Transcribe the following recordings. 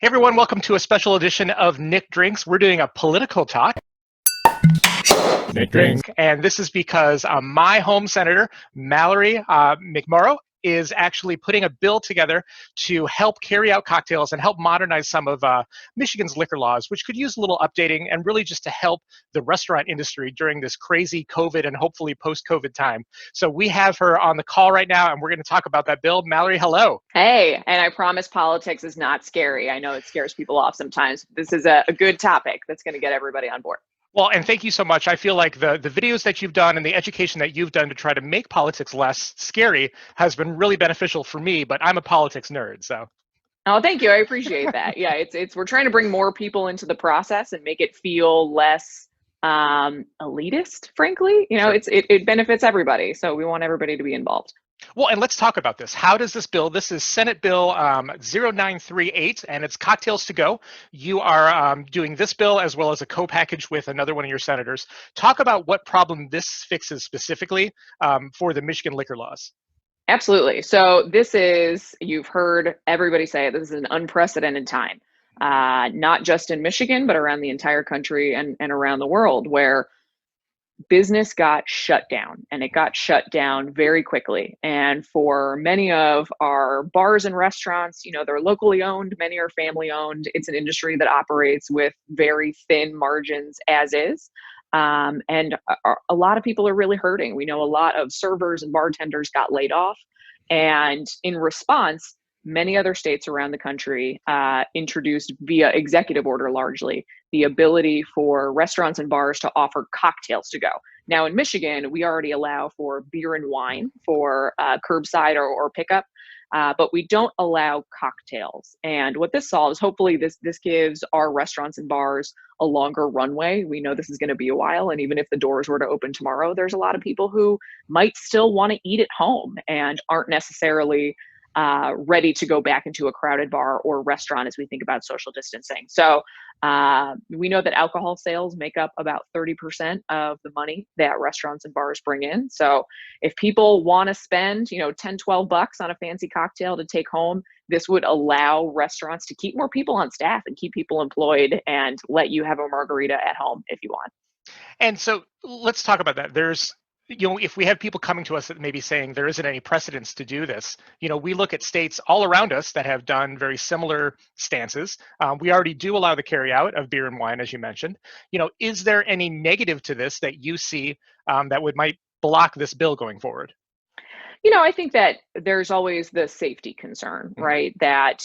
Hey everyone, welcome to a special edition of Nick Drinks. We're doing a political talk. Nick Drinks. And this is because my home senator, Mallory McMorrow, is actually putting a bill together to help carry out cocktails and help modernize some of Michigan's liquor laws, which could use a little updating and really just to help the restaurant industry during this crazy COVID and hopefully post-COVID time. So we have her on the call right now, and we're going to talk about that bill. Mallory, hello. Hey, and I promise politics is not scary. I know it scares people off sometimes. This is a good topic that's going to get everybody on board. Well, and thank you so much. I feel like the videos that you've done and the education that you've done to try to make politics less scary has been really beneficial for me, but I'm a politics nerd, so. Oh, thank you. I appreciate that. Yeah, it's we're trying to bring more people into the process and make it feel less elitist, frankly. You know, it benefits everybody. So we want everybody to be involved. Well, and let's talk about this. How does this bill, this is Senate Bill 0938, and it's Cocktails to Go. You are doing this bill as well as a co-package with another one of your senators. Talk about what problem this fixes specifically for the Michigan liquor laws. Absolutely. So this is, you've heard everybody say it, this is an unprecedented time, not just in Michigan, but around the entire country and around the world, where business got shut down, and it got shut down very quickly. And for many of our bars and restaurants, you know, they're locally owned, many are family owned. It's an industry that operates with very thin margins as is. And a lot of people are really hurting. We know a lot of servers and bartenders got laid off. And in response, many other states around the country introduced via executive order largely the ability for restaurants and bars to offer cocktails to go. Now in Michigan, we already allow for beer and wine for curbside or pickup, but we don't allow cocktails. And what this solves, hopefully this gives our restaurants and bars a longer runway. We know this is going to be a while, and even if the doors were to open tomorrow, there's a lot of people who might still want to eat at home and aren't necessarily ready to go back into a crowded bar or restaurant as we think about social distancing. So we know that alcohol sales make up about 30% of the money that restaurants and bars bring in. So if people want to spend, you know, 10, 12 bucks on a fancy cocktail to take home, this would allow restaurants to keep more people on staff and keep people employed and let you have a margarita at home if you want. And so let's talk about that. There's, you know, if we have people coming to us that may be saying there isn't any precedence to do this, you know, we look at states all around us that have done very similar stances. We already do allow the carry out of beer and wine, as you mentioned. You know, is there any negative to this that you see that might block this bill going forward? You know, I think that there's always the safety concern, right? That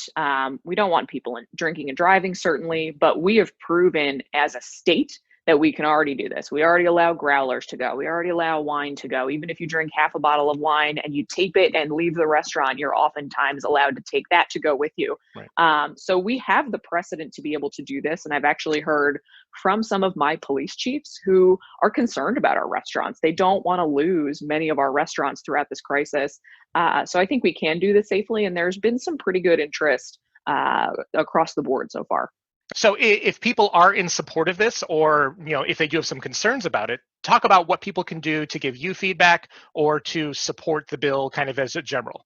we don't want people drinking and driving, certainly, but we have proven as a state that we can already do this. We already allow growlers to go. We already allow wine to go. Even if you drink half a bottle of wine and you tape it and leave the restaurant, you're oftentimes allowed to take that to go with you. Right. So we have the precedent to be able to do this. And I've actually heard from some of my police chiefs who are concerned about our restaurants. They don't want to lose many of our restaurants throughout this crisis. So I think we can do this safely. And there's been some pretty good interest across the board so far. So if people are in support of this, or, you know, if they do have some concerns about it, talk about what people can do to give you feedback or to support the bill kind of as a general.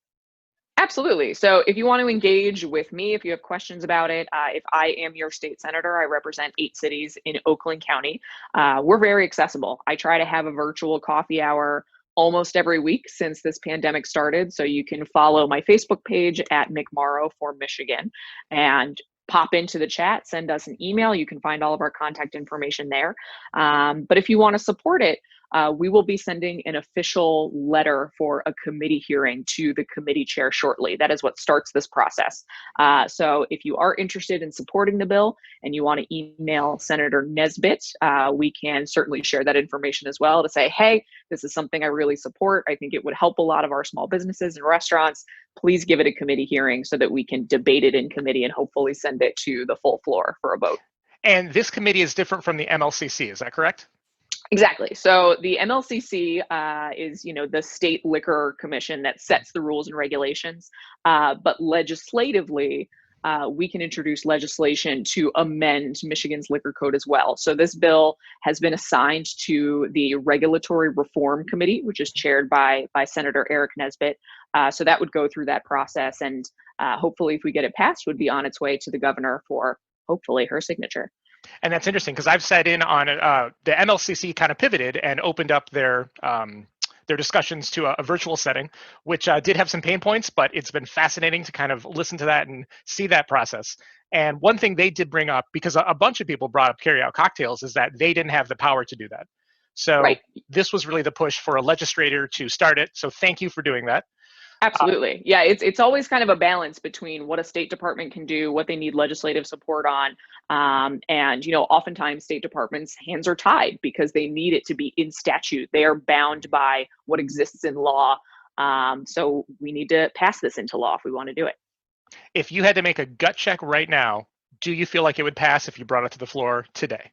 Absolutely. So if you want to engage with me, if you have questions about it, if I am your state senator, I represent 8 cities in Oakland County. We're very accessible. I try to have a virtual coffee hour almost every week since this pandemic started. So you can follow my Facebook page at McMorrow for Michigan and pop into the chat, send us an email. You can find all of our contact information there. But if you want to support it, we will be sending an official letter for a committee hearing to the committee chair shortly. That is what starts this process. So if you are interested in supporting the bill and you want to email Senator Nesbitt, we can certainly share that information as well to say, hey, this is something I really support. I think it would help a lot of our small businesses and restaurants. Please give it a committee hearing so that we can debate it in committee and hopefully send it to the full floor for a vote. And this committee is different from the MLCC, is that correct? Exactly. So the MLCC is, you know, the state liquor commission that sets the rules and regulations. But legislatively, we can introduce legislation to amend Michigan's liquor code as well. So this bill has been assigned to the Regulatory Reform Committee, which is chaired by Senator Eric Nesbitt. So that would go through that process. And hopefully, if we get it passed, would be on its way to the governor for hopefully her signature. And that's interesting because I've sat in on the MLCC kind of pivoted and opened up their discussions to a virtual setting, which did have some pain points, but it's been fascinating to kind of listen to that and see that process. And one thing they did bring up, because a bunch of people brought up carry out cocktails, is that they didn't have the power to do that. So Right. this was really the push for a legislator to start it. So thank you for doing that. Absolutely. Yeah, it's always kind of a balance between what a state department can do, what they need legislative support on. And, oftentimes state departments' hands are tied because they need it to be in statute. They are bound by what exists in law. So we need to pass this into law if we want to do it. If you had to make a gut check right now, do you feel like it would pass if you brought it to the floor today?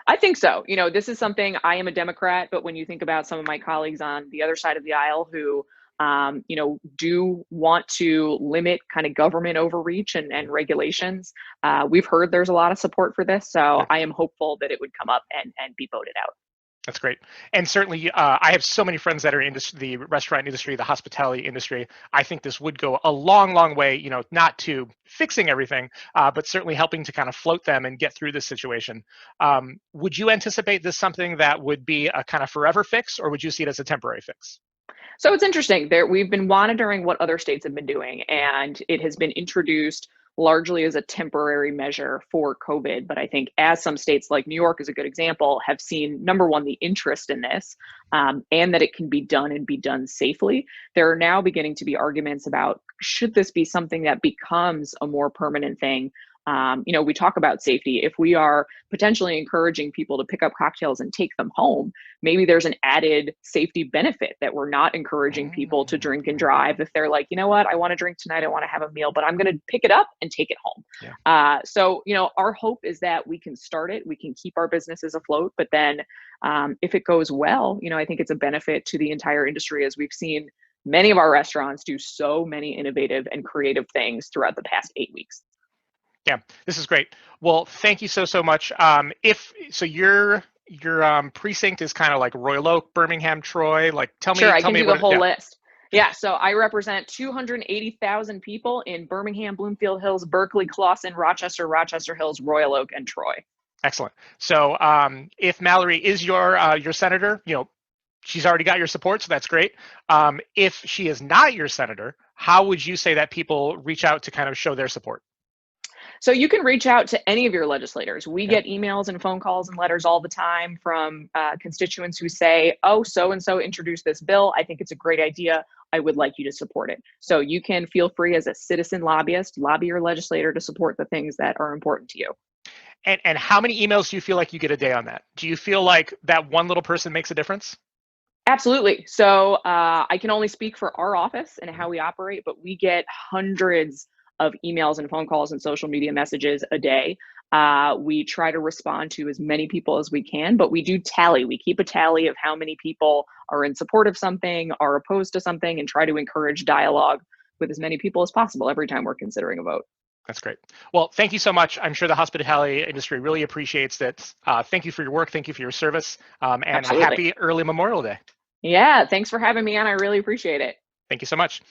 I think so. This is something, I am a Democrat, but when you think about some of my colleagues on the other side of the aisle who do want to limit kind of government overreach and regulations. We've heard there's a lot of support for this, so I am hopeful that it would come up and be voted out. That's great. And certainly, I have so many friends that are in the restaurant industry, the hospitality industry. I think this would go a long, long way, not to fixing everything, but certainly helping to kind of float them and get through this situation. Would you anticipate this something that would be a kind of forever fix, or would you see it as a temporary fix? So it's interesting. We've been monitoring what other states have been doing, and it has been introduced largely as a temporary measure for COVID. But I think as some states like New York is a good example, have seen, number one, the interest in this, and that it can be done and be done safely. There are now beginning to be arguments about, should this be something that becomes a more permanent thing? We talk about safety. If we are potentially encouraging people to pick up cocktails and take them home, maybe there's an added safety benefit that we're not encouraging people to drink and drive. If they're like, you know what, I want to drink tonight, I want to have a meal, but I'm going to pick it up and take it home. Yeah. So our hope is that we can start it, we can keep our businesses afloat, but then if it goes well, I think it's a benefit to the entire industry, as we've seen many of our restaurants do so many innovative and creative things throughout the past 8 weeks. Yeah, this is great. Well, thank you so much. If so, your precinct is kind of like Royal Oak, Birmingham, Troy. Like, tell me. Sure, I can do the whole yeah. list. Yeah, so I represent 280,000 people in Birmingham, Bloomfield Hills, Berkeley, Clawson, Rochester, Rochester Hills, Royal Oak, and Troy. Excellent. So, if Mallory is your senator, she's already got your support, so that's great. If she is not your senator, how would you say that people reach out to kind of show their support? So you can reach out to any of your legislators. We get emails and phone calls and letters all the time from constituents who say, oh, so-and-so introduced this bill. I think it's a great idea. I would like you to support it. So you can feel free as a citizen lobbyist, lobby your legislator to support the things that are important to you. And how many emails do you feel like you get a day on that? Do you feel like that one little person makes a difference? Absolutely. So I can only speak for our office and how we operate, but we get hundreds of emails and phone calls and social media messages a day. We try to respond to as many people as we can, but we do tally. We keep a tally of how many people are in support of something, are opposed to something, and try to encourage dialogue with as many people as possible every time we're considering a vote. That's great. Well, thank you so much. I'm sure the hospitality industry really appreciates that. Thank you for your work. Thank you for your service. And Absolutely. Happy early Memorial Day. Yeah, thanks for having me on. I really appreciate it. Thank you so much.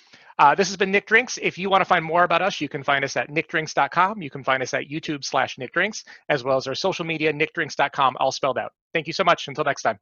This has been Nick Drinks. If you want to find more about us, you can find us at nickdrinks.com. You can find us at YouTube/NickDrinks, as well as our social media, nickdrinks.com, all spelled out. Thank you so much. Until next time.